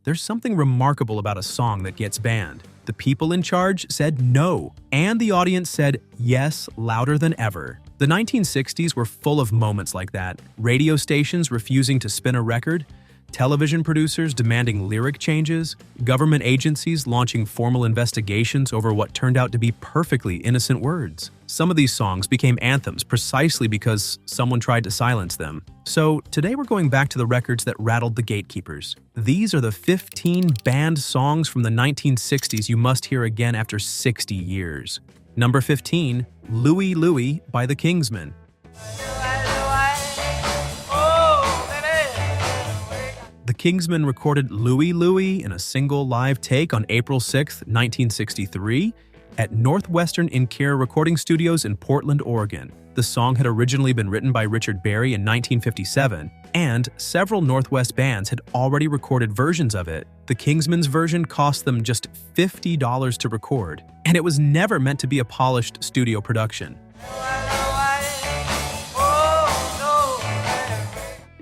There's something remarkable about a song that gets banned. The people in charge said no, and the audience said yes louder than ever. The 1960s were full of moments like that. Radio stations refusing to spin a record, television producers demanding lyric changes, government agencies launching formal investigations over what turned out to be perfectly innocent words. Some of these songs became anthems precisely because someone tried to silence them. So today we're going back to the records that rattled the gatekeepers. These are the 15 banned songs from the 1960s you must hear again after 60 years. Number 15, Louie Louie by the Kingsmen. The Kingsmen recorded Louie Louie in a single live take on April 6, 1963, at Northwestern In-Care Recording Studios in Portland, Oregon. The song had originally been written by Richard Berry in 1957, and several Northwest bands had already recorded versions of it. The Kingsmen's version cost them just $50 to record, and it was never meant to be a polished studio production.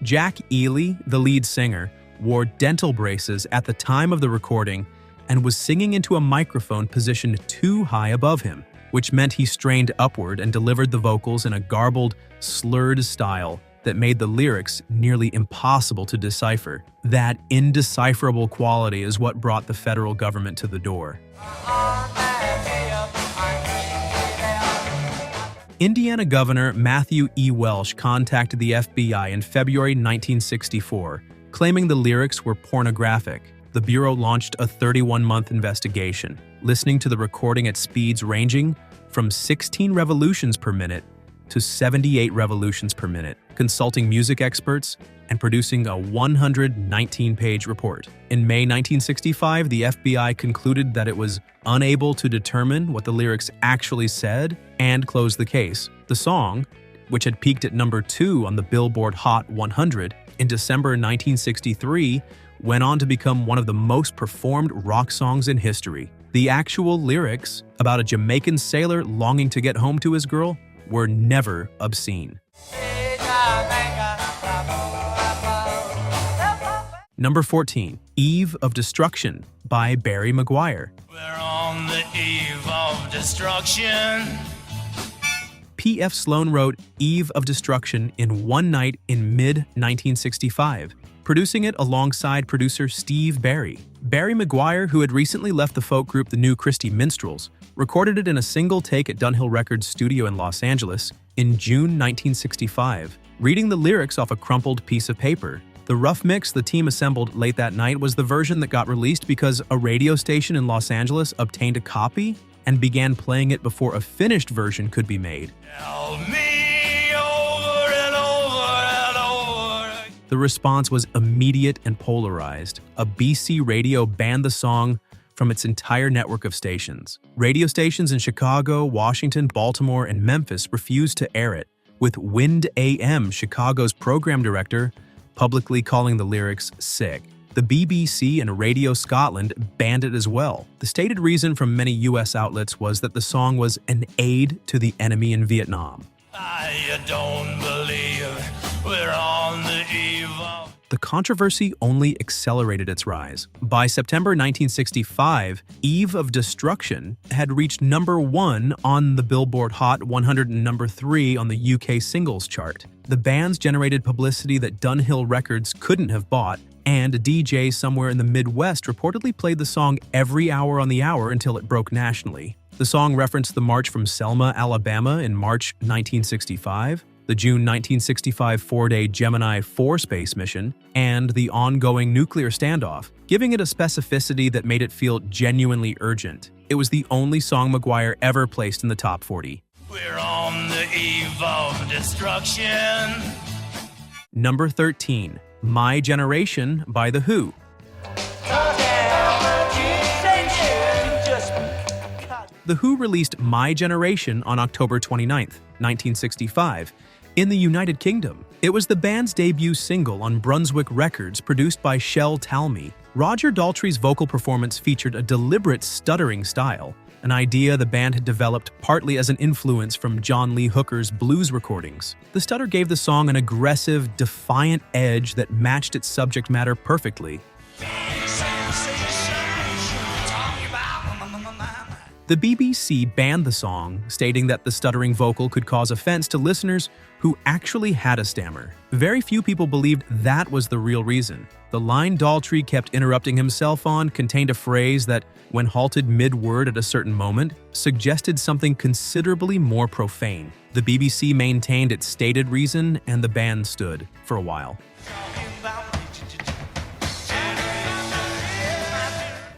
Jack Ely, the lead singer, wore dental braces at the time of the recording and was singing into a microphone positioned too high above him, which meant he strained upward and delivered the vocals in a garbled, slurred style that made the lyrics nearly impossible to decipher. That indecipherable quality is what brought the federal government to the door. Indiana Governor Matthew E. Welsh contacted the FBI in February 1964, claiming the lyrics were pornographic. The Bureau launched a 31-month investigation, listening to the recording at speeds ranging from 16 revolutions per minute to 78 revolutions per minute, consulting music experts and producing a 119-page report. In May 1965, the FBI concluded that it was unable to determine what the lyrics actually said and closed the case. The song, which had peaked at number 2 on the Billboard Hot 100 in December 1963, went on to become one of the most performed rock songs in history. The actual lyrics, about a Jamaican sailor longing to get home to his girl, were never obscene. Number 14, Eve of Destruction by Barry McGuire. We're on the eve of destruction. P.F. Sloan wrote Eve of Destruction in one night in mid-1965, producing it alongside producer Steve Barry. Barry McGuire, who had recently left the folk group the New Christy Minstrels, recorded it in a single take at Dunhill Records studio in Los Angeles in June 1965, reading the lyrics off a crumpled piece of paper. The rough mix the team assembled late that night was the version that got released because a radio station in Los Angeles obtained a copy and began playing it before a finished version could be made. Tell me over and over and over. The response was immediate and polarized. A BC radio banned the song from its entire network of stations. Radio stations in Chicago, Washington, Baltimore, and Memphis refused to air it, with Wind AM, Chicago's program director, publicly calling the lyrics sick. The BBC and Radio Scotland banned it as well. The stated reason from many US outlets was that the song was an aid to the enemy in Vietnam. I don't believe we're on the eve of... The controversy only accelerated its rise. By September 1965, Eve of Destruction had reached number 1 on the Billboard Hot 100 and number 3 on the UK singles chart. The bands generated publicity that Dunhill Records couldn't have bought, and a DJ somewhere in the Midwest reportedly played the song every hour on the hour until it broke nationally. The song referenced the march from Selma, Alabama in March 1965, the June 1965 four-day Gemini 4 space mission, and the ongoing nuclear standoff, giving it a specificity that made it feel genuinely urgent. It was the only song McGuire ever placed in the top 40. We're on the eve of destruction. Number 13, My Generation by The Who. The Who released My Generation on October 29, 1965, in the United Kingdom. It was the band's debut single on Brunswick Records, produced by Shel Talmy. Roger Daltrey's vocal performance featured a deliberate stuttering style, an idea the band had developed partly as an influence from John Lee Hooker's blues recordings. The stutter gave the song an aggressive, defiant edge that matched its subject matter perfectly. The BBC banned the song, stating that the stuttering vocal could cause offense to listeners who actually had a stammer. Very few people believed that was the real reason. The line Daltrey kept interrupting himself on contained a phrase that, when halted mid-word at a certain moment, suggested something considerably more profane. The BBC maintained its stated reason, and the ban stood for a while.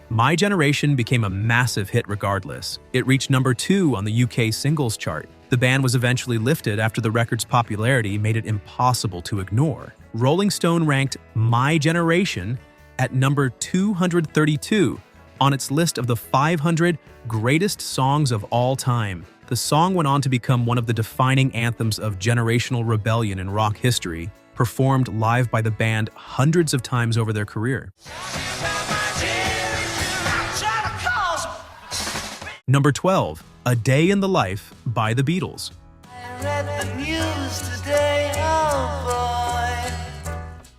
My Generation became a massive hit regardless. It reached number 2 on the UK singles chart. The ban was eventually lifted after the record's popularity made it impossible to ignore. Rolling Stone ranked My Generation at number 232 on its list of the 500 greatest songs of all time. The song went on to become one of the defining anthems of generational rebellion in rock history, performed live by the band hundreds of times over their career. Number 12, A Day in the Life by the Beatles. I read the news today, oh boy.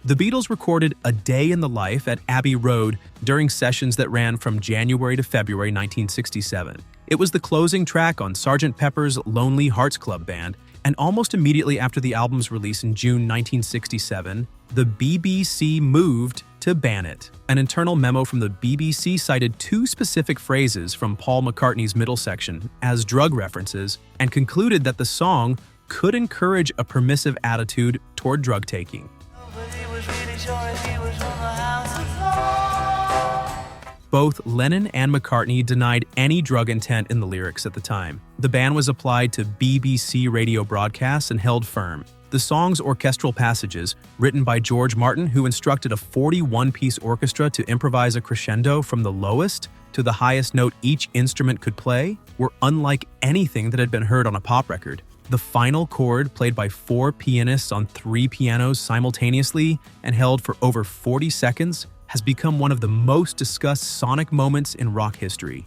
The Beatles recorded A Day in the Life at Abbey Road during sessions that ran from January to February 1967. It was the closing track on Sgt. Pepper's Lonely Hearts Club Band, and almost immediately after the album's release in June 1967, the BBC moved to ban it. An internal memo from the BBC cited 2 specific phrases from Paul McCartney's middle section as drug references and concluded that the song could encourage a permissive attitude toward drug taking. Both Lennon and McCartney denied any drug intent in the lyrics at the time. The ban was applied to BBC radio broadcasts and held firm. The song's orchestral passages, written by George Martin, who instructed a 41-piece orchestra to improvise a crescendo from the lowest to the highest note each instrument could play, were unlike anything that had been heard on a pop record. The final chord, played by 4 pianists on 3 pianos simultaneously and held for over 40 seconds, has become one of the most discussed sonic moments in rock history.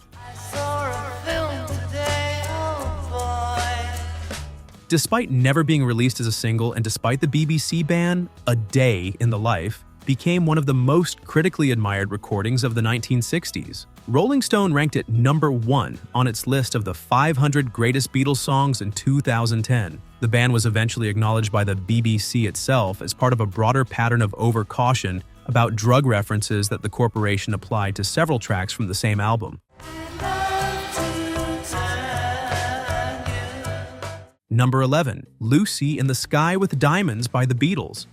Despite never being released as a single and despite the BBC ban, A Day in the Life became one of the most critically admired recordings of the 1960s. Rolling Stone ranked it number 1 on its list of the 500 greatest Beatles songs in 2010. The ban was eventually acknowledged by the BBC itself as part of a broader pattern of over-caution about drug references that the corporation applied to several tracks from the same album. Number 11, Lucy in the Sky with Diamonds by the Beatles.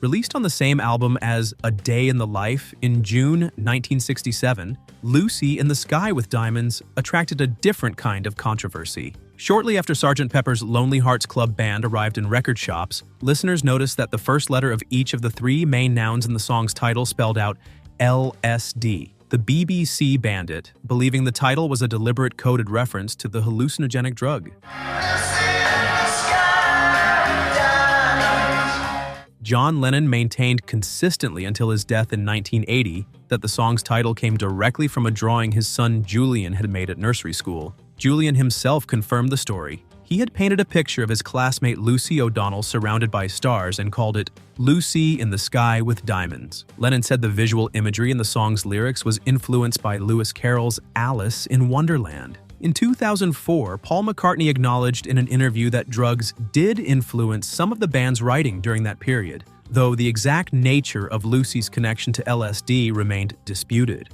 Released on the same album as A Day in the Life in June 1967, Lucy in the Sky with Diamonds attracted a different kind of controversy. Shortly after Sgt. Pepper's Lonely Hearts Club Band arrived in record shops, listeners noticed that the first letter of each of the 3 main nouns in the song's title spelled out LSD. The BBC banned it, believing the title was a deliberate coded reference to the hallucinogenic drug. John Lennon maintained consistently until his death in 1980 that the song's title came directly from a drawing his son Julian had made at nursery school. Julian himself confirmed the story. He had painted a picture of his classmate Lucy O'Donnell surrounded by stars and called it Lucy in the Sky with Diamonds. Lennon said the visual imagery in the song's lyrics was influenced by Lewis Carroll's Alice in Wonderland. In 2004, Paul McCartney acknowledged in an interview that drugs did influence some of the band's writing during that period, though the exact nature of Lucy's connection to LSD remained disputed.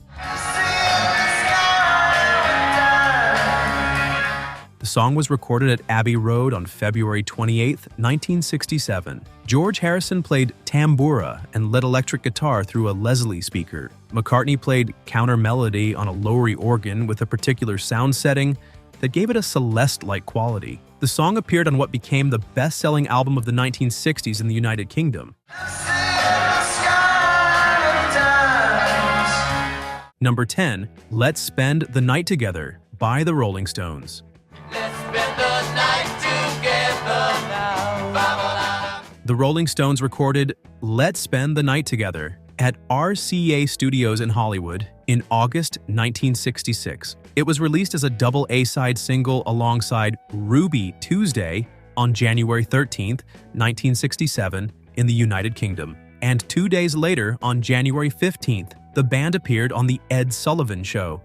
The song was recorded at Abbey Road on February 28, 1967. George Harrison played tambura and led electric guitar through a Leslie speaker. McCartney played counter melody on a Lowrey organ with a particular sound setting that gave it a Celeste-like quality. The song appeared on what became the best-selling album of the 1960s in the United Kingdom. Number 10, Let's Spend the Night Together by the Rolling Stones. The Rolling Stones recorded Let's Spend the Night Together at RCA Studios in Hollywood in August 1966. It was released as a double A-side single alongside Ruby Tuesday on January 13, 1967 in the United Kingdom, and 2 days later on January 15, the band appeared on The Ed Sullivan Show.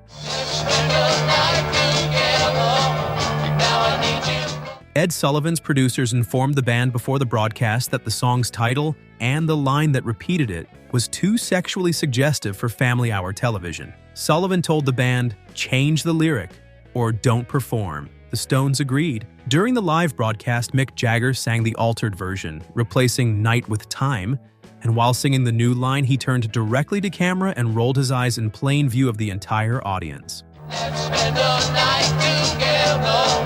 Ed Sullivan's producers informed the band before the broadcast that the song's title and the line that repeated it was too sexually suggestive for family hour television. Sullivan told the band, "Change the lyric or don't perform." The Stones agreed. During the live broadcast, Mick Jagger sang the altered version, replacing "Night" with "Time," and while singing the new line, he turned directly to camera and rolled his eyes in plain view of the entire audience. Let's spend a night together.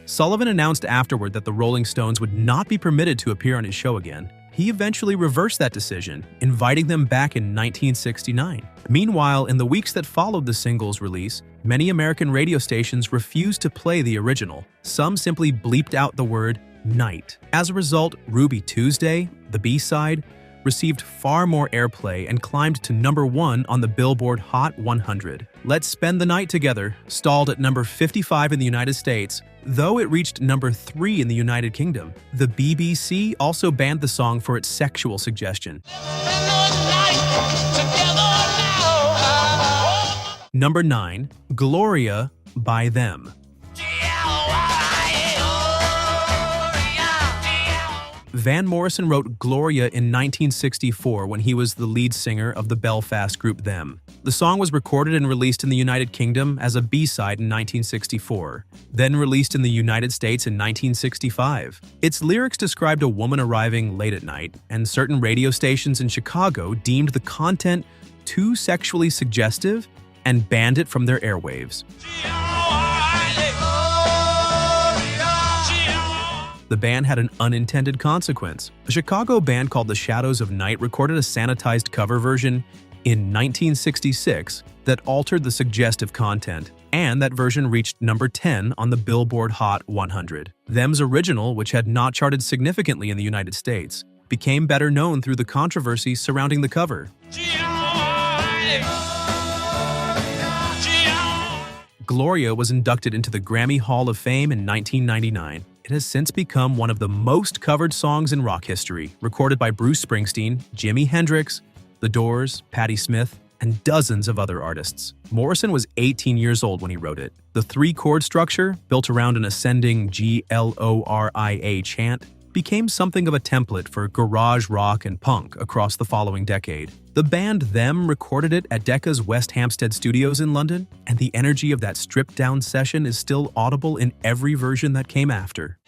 Sullivan announced afterward that the Rolling Stones would not be permitted to appear on his show again. He eventually reversed that decision, inviting them back in 1969. Meanwhile, in the weeks that followed the single's release, many American radio stations refused to play the original. Some simply bleeped out the word "night." As a result, Ruby Tuesday, the B-side, received far more airplay and climbed to number 1 on the Billboard Hot 100. Let's Spend the Night Together stalled at number 55 in the United States, though it reached number 3 in the United Kingdom. The BBC also banned the song for its sexual suggestion. Number 9, Gloria by Them. Van Morrison wrote Gloria in 1964 when he was the lead singer of the Belfast group Them. The song was recorded and released in the United Kingdom as a B-side in 1964, then released in the United States in 1965. Its lyrics described a woman arriving late at night, and certain radio stations in Chicago deemed the content too sexually suggestive and banned it from their airwaves. The ban had an unintended consequence. A Chicago band called The Shadows of Night recorded a sanitized cover version in 1966 that altered the suggestive content, and that version reached number 10 on the Billboard Hot 100. Them's original, which had not charted significantly in the United States, became better known through the controversy surrounding the cover. Gloria was inducted into the Grammy Hall of Fame in 1999. It has since become one of the most covered songs in rock history, recorded by Bruce Springsteen, Jimi Hendrix, The Doors, Patti Smith, and dozens of other artists. Morrison was 18 years old when he wrote it. The 3-chord structure, built around an ascending Gloria chant, became something of a template for garage rock and punk across the following decade. The band Them recorded it at Decca's West Hampstead Studios in London, and the energy of that stripped-down session is still audible in every version that came after.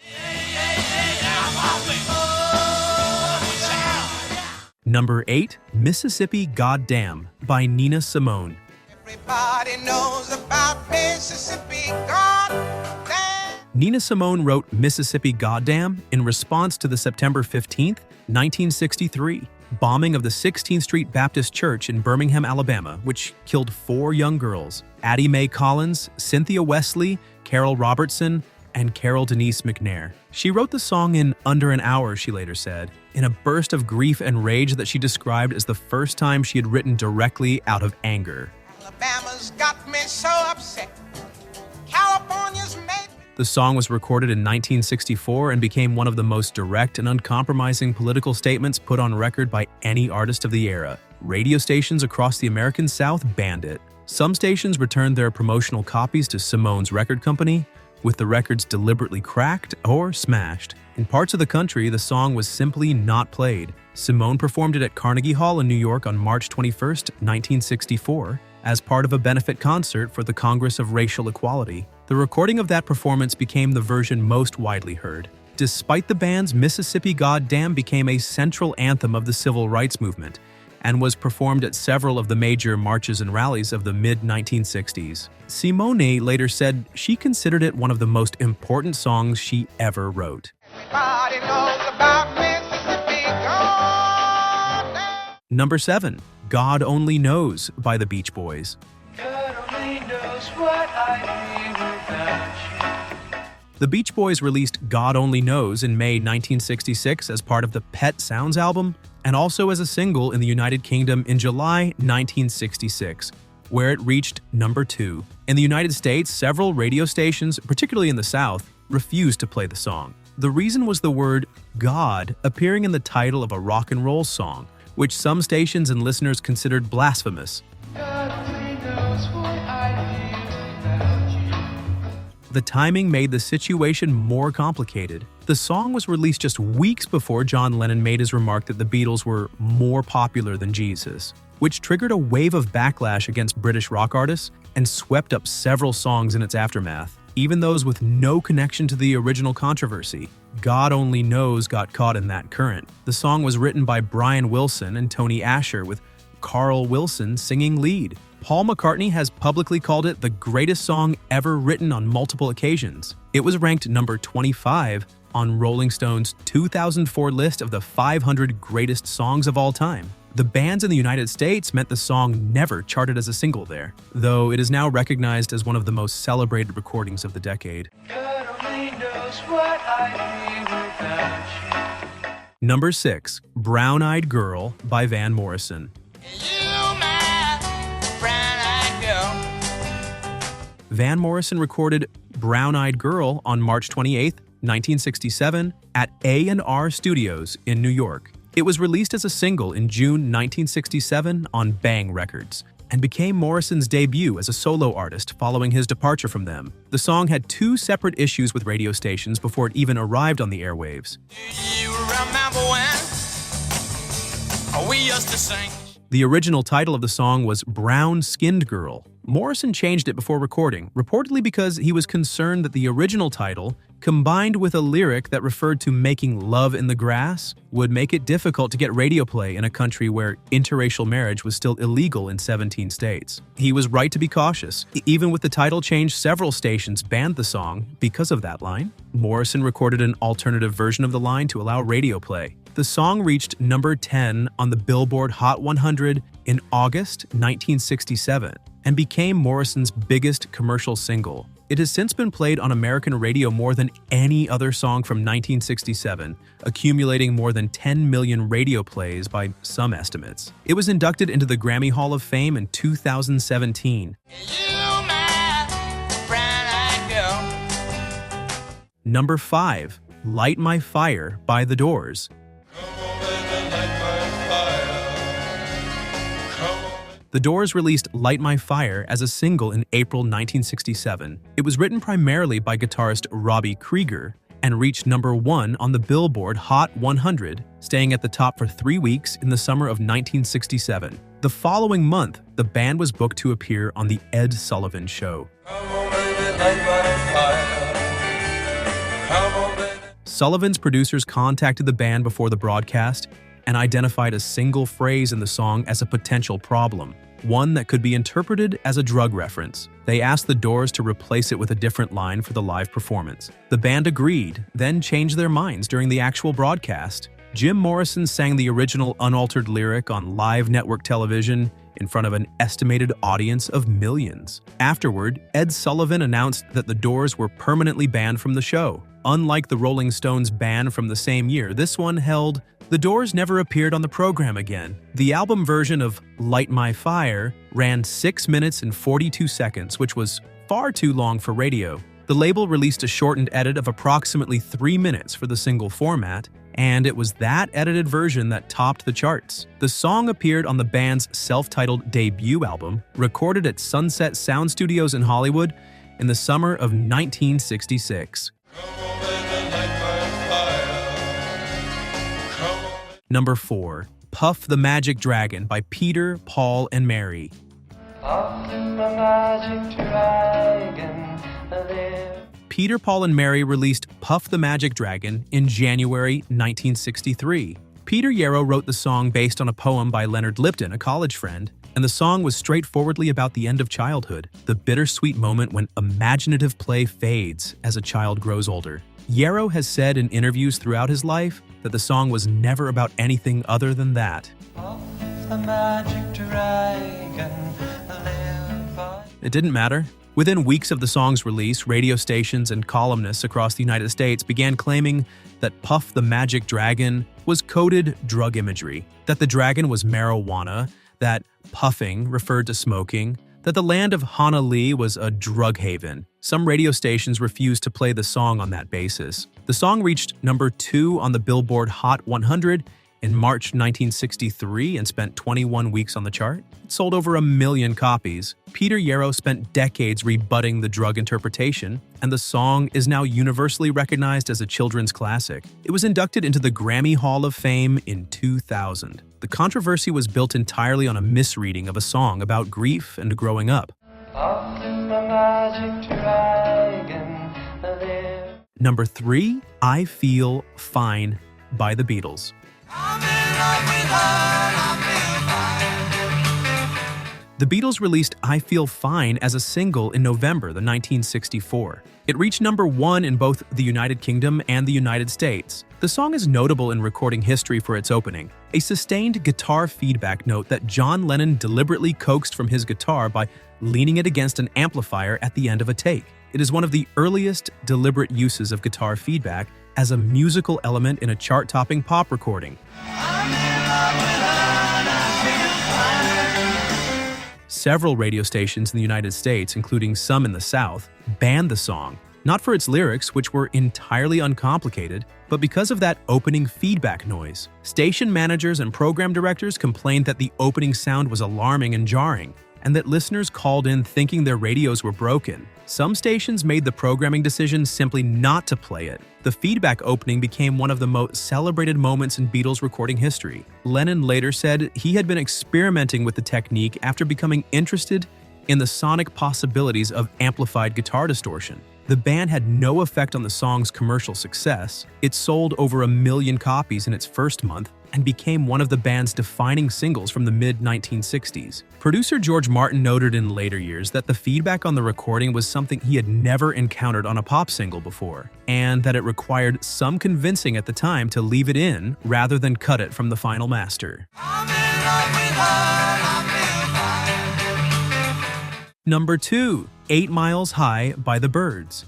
Number 8, Mississippi Goddamn by Nina Simone. Everybody knows about Mississippi Goddamn. Nina Simone wrote Mississippi Goddamn in response to the September 15, 1963, bombing of the 16th Street Baptist Church in Birmingham, Alabama, which killed 4 young girls: Addie Mae Collins, Cynthia Wesley, Carol Robertson, and Carol Denise McNair. She wrote the song in under an hour, she later said, in a burst of grief and rage that she described as the first time she had written directly out of anger. Alabama's got me so upset. California's made. The song was recorded in 1964 and became one of the most direct and uncompromising political statements put on record by any artist of the era. Radio stations across the American South banned it. Some stations returned their promotional copies to Simone's record company, with the records deliberately cracked or smashed. In parts of the country, the song was simply not played. Simone performed it at Carnegie Hall in New York on March 21, 1964, as part of a benefit concert for the Congress of Racial Equality. The recording of that performance became the version most widely heard. Despite the ban's Mississippi Goddamn became a central anthem of the civil rights movement and was performed at several of the major marches and rallies of the mid-1960s. Simone later said she considered it one of the most important songs she ever wrote. Everybody knows about Mississippi Goddamn. Number 7, God Only Knows by the Beach Boys. God only knows what I'd be without you. The Beach Boys released God Only Knows in May 1966 as part of the Pet Sounds album, and also as a single in the United Kingdom in July 1966, where it reached number 2. In the United States, several radio stations, particularly in the South, refused to play the song. The reason was the word God appearing in the title of a rock and roll song, which some stations and listeners considered blasphemous. The timing made the situation more complicated. The song was released just weeks before John Lennon made his remark that the Beatles were more popular than Jesus, which triggered a wave of backlash against British rock artists and swept up several songs in its aftermath, even those with no connection to the original controversy. God Only Knows got caught in that current. The song was written by Brian Wilson and Tony Asher, with Carl Wilson singing lead. Paul McCartney has publicly called it the greatest song ever written on multiple occasions. It was ranked number 25 on Rolling Stone's 2004 list of the 500 greatest songs of all time. The bans in the United States meant the song never charted as a single there, though it is now recognized as one of the most celebrated recordings of the decade. Number 6, Brown Eyed Girl by Van Morrison. Van Morrison recorded Brown Eyed Girl on March 28, 1967, at A&R Studios in New York. It was released as a single in June 1967 on Bang Records, and became Morrison's debut as a solo artist following his departure from them. The song had 2 separate issues with radio stations before it even arrived on the airwaves. You remember when we used to sing? The original title of the song was Brown Skinned Girl. Morrison changed it before recording, reportedly because he was concerned that the original title, combined with a lyric that referred to making love in the grass, would make it difficult to get radio play in a country where interracial marriage was still illegal in 17 states. He was right to be cautious. Even with the title change, several stations banned the song because of that line. Morrison recorded an alternative version of the line to allow radio play. The song reached number 10 on the Billboard Hot 100 in August 1967 and became Morrison's biggest commercial single. It has since been played on American radio more than any other song from 1967, accumulating more than 10 million radio plays by some estimates. It was inducted into the Grammy Hall of Fame in 2017. Number 5, Light My Fire by The Doors. The Doors released Light My Fire as a single in April 1967. It was written primarily by guitarist Robbie Krieger and reached number 1 on the Billboard Hot 100, staying at the top for 3 weeks in the summer of 1967. The following month, the band was booked to appear on The Ed Sullivan Show. Sullivan's producers contacted the band before the broadcast and identified a single phrase in the song as a potential problem, one that could be interpreted as a drug reference. They asked the Doors to replace it with a different line for the live performance. The band agreed, then changed their minds during the actual broadcast. Jim Morrison sang the original unaltered lyric on live network television in front of an estimated audience of millions. Afterward, Ed Sullivan announced that the Doors were permanently banned from the show. Unlike the Rolling Stones' ban from the same year, this one held The Doors never appeared on the program again. The album version of Light My Fire ran 6 minutes and 42 seconds, which was far too long for radio. The label released a shortened edit of approximately 3 minutes for the single format, and it was that edited version that topped the charts. The song appeared on the band's self-titled debut album, recorded at Sunset Sound Studios in Hollywood in the summer of 1966. Number 4, Puff the Magic Dragon by Peter, Paul, and Mary. Peter, Paul, and Mary released Puff the Magic Dragon in January 1963. Peter Yarrow wrote the song based on a poem by Leonard Lipton, a college friend, and the song was straightforwardly about the end of childhood, the bittersweet moment when imaginative play fades as a child grows older. Yarrow has said in interviews throughout his life that the song was never about anything other than that. It didn't matter. Within weeks of the song's release, radio stations and columnists across the United States began claiming that Puff the Magic Dragon was coded drug imagery, that the dragon was marijuana, that puffing referred to smoking, that the land of Honolulu was a drug haven. Some radio stations refused to play the song on that basis. The song reached number 2 on the Billboard Hot 100 in in March 1963 and spent 21 weeks on the chart. It sold over 1 million copies. Peter Yarrow spent decades rebutting the drug interpretation, and the song is now universally recognized as a children's classic. It was inducted into the Grammy Hall of Fame in 2000. The controversy was built entirely on a misreading of a song about grief and growing up. Number 3, I Feel Fine by the Beatles. The Beatles released I Feel Fine as a single in November 1964. It reached number 1 in both the United Kingdom and the United States. The song is notable in recording history for its opening, a sustained guitar feedback note that John Lennon deliberately coaxed from his guitar by leaning it against an amplifier at the end of a take. It is one of the earliest deliberate uses of guitar feedback as a musical element in a chart-topping pop recording. Several radio stations in the United States, including some in the South, banned the song, not for its lyrics, which were entirely uncomplicated, but because of that opening feedback noise. Station managers and program directors complained that the opening sound was alarming and jarring, and that listeners called in thinking their radios were broken. Some stations made the programming decision simply not to play it. The feedback opening became one of the most celebrated moments in Beatles recording history. Lennon later said he had been experimenting with the technique after becoming interested in the sonic possibilities of amplified guitar distortion. The ban had no effect on the song's commercial success. It sold over 1 million copies in its first month and became one of the band's defining singles from the mid-1960s. Producer George Martin noted in later years that the feedback on the recording was something he had never encountered on a pop single before, and that it required some convincing at the time to leave it in rather than cut it from the final master. Number 2, 8 Miles High by the Byrds.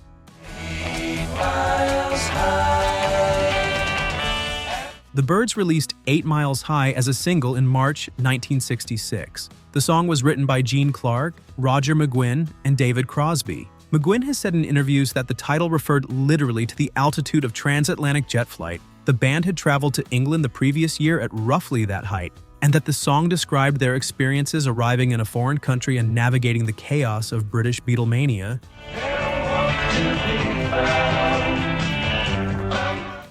The Byrds released 8 Miles High as a single in March 1966. The song was written by Gene Clark, Roger McGuinn, and David Crosby. McGuinn has said in interviews that the title referred literally to the altitude of transatlantic jet flight. The band had traveled to England the previous year at roughly that height, and that the song described their experiences arriving in a foreign country and navigating the chaos of British Beatlemania.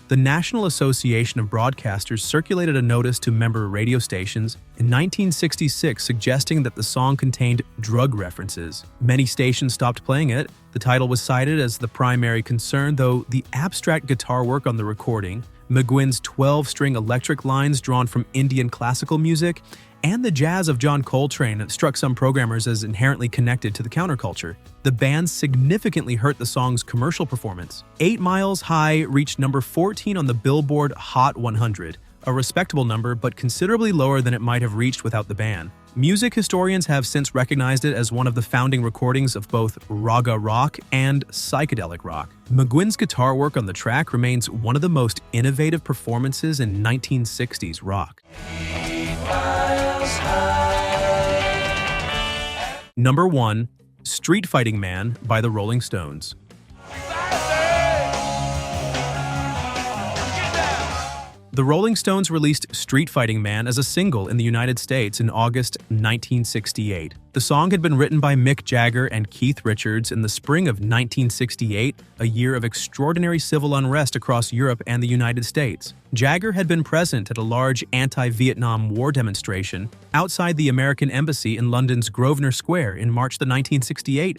The National Association of Broadcasters circulated a notice to member radio stations in 1966 suggesting that the song contained drug references. Many stations stopped playing it. The title was cited as the primary concern, though the abstract guitar work on the recording, McGuinn's 12-string electric lines drawn from Indian classical music, and the jazz of John Coltrane struck some programmers as inherently connected to the counterculture. The band significantly hurt the song's commercial performance. 8 Miles High reached number 14 on the Billboard Hot 100, a respectable number but considerably lower than it might have reached without the ban. Music historians have since recognized it as one of the founding recordings of both Raga rock and psychedelic rock. McGuinn's guitar work on the track remains one of the most innovative performances in 1960s rock. Number 1, Street Fighting Man by the Rolling Stones. The Rolling Stones released Street Fighting Man as a single in the United States in August 1968. The song had been written by Mick Jagger and Keith Richards in the spring of 1968, a year of extraordinary civil unrest across Europe and the United States. Jagger had been present at a large anti-Vietnam War demonstration outside the American Embassy in London's Grosvenor Square in March 1968.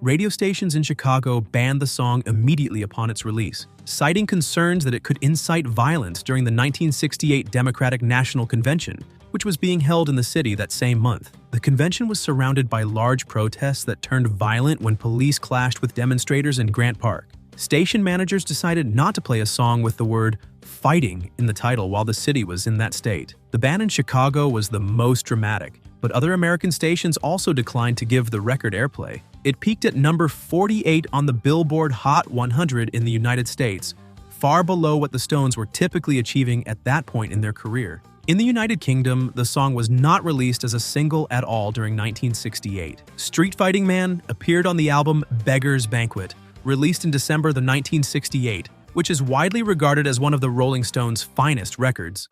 Radio stations in Chicago banned the song immediately upon its release, citing concerns that it could incite violence during the 1968 Democratic National Convention, which was being held in the city that same month. The convention was surrounded by large protests that turned violent when police clashed with demonstrators in Grant Park. Station managers decided not to play a song with the word "fighting" in the title while the city was in that state. The ban in Chicago was the most dramatic, but other American stations also declined to give the record airplay. It peaked at number 48 on the Billboard Hot 100 in the United States, far below what the Stones were typically achieving at that point in their career. In the United Kingdom, the song was not released as a single at all during 1968. Street Fighting Man appeared on the album Beggar's Banquet, released in December 1968, which is widely regarded as one of the Rolling Stones' finest records.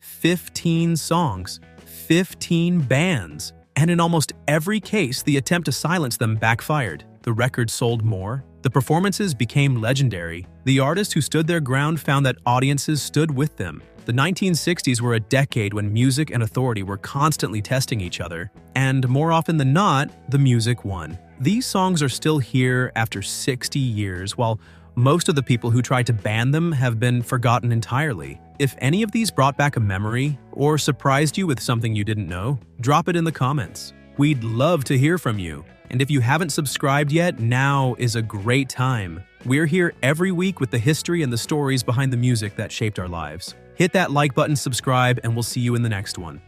15 songs, 15 bands, and in almost every case, the attempt to silence them backfired. The record sold more, the performances became legendary, the artists who stood their ground found that audiences stood with them. The 1960s were a decade when music and authority were constantly testing each other, and more often than not, the music won. These songs are still here after 60 years, while most of the people who tried to ban them have been forgotten entirely. If any of these brought back a memory or surprised you with something you didn't know, drop it in the comments. We'd love to hear from you. And if you haven't subscribed yet, now is a great time. We're here every week with the history and the stories behind the music that shaped our lives. Hit that like button, subscribe, and we'll see you in the next one.